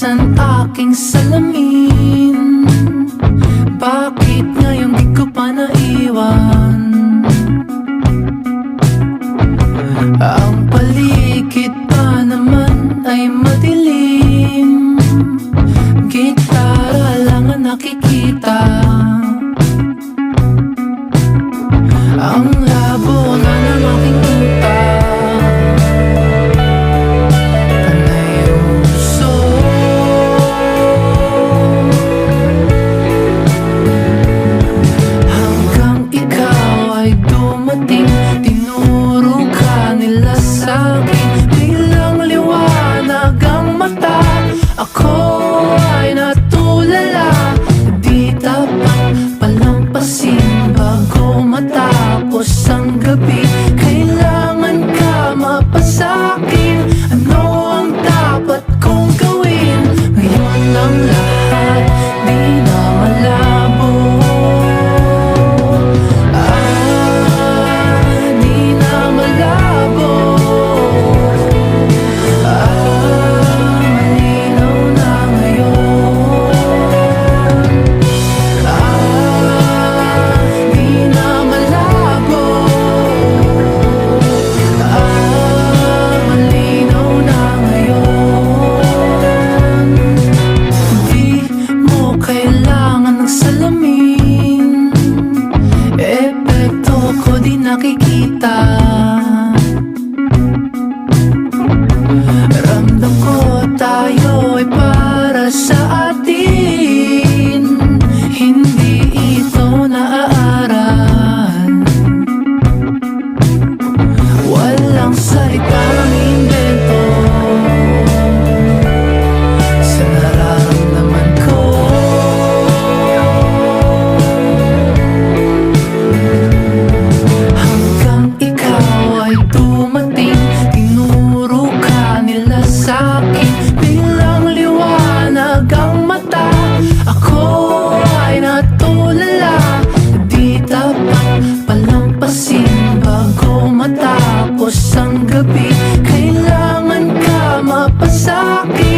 buksan aking salamin. Bakit ngayon di ko pa naiwan? Ang paligid pa naman ay madilim. Gitara lang ang nakikita. Ang labo na ng aking utak. Panay uso. Hanggang ikaw ay dumating. Tinuro ka nila sa'kin. Biglang liwanag ang mata. Ako ay natulala. Di dapat palampasin bago matapos ang gabi. Kailangan ka mapasakin. Ano ang dapat kong gawin? Ngayon ang lahat di na malabo. Di na malabo. Malinaw na ngayon. Di na malabo. Malinaw na ngayon. Di mo kailangan ng salamin. Epekto ko di nakikita. Ramdam ko tayo ay para sa atin. Hindi ito naaaral. Walang salitang invento sa nararamdaman ko. Hanggang ikaw ay dumating. Tinuro ka nila sa'kin. Biglang liwanag ang mata. Ako ay natulala. Di dapat palampasin bago matapos ang gabi. Kailangan ka mapasakin.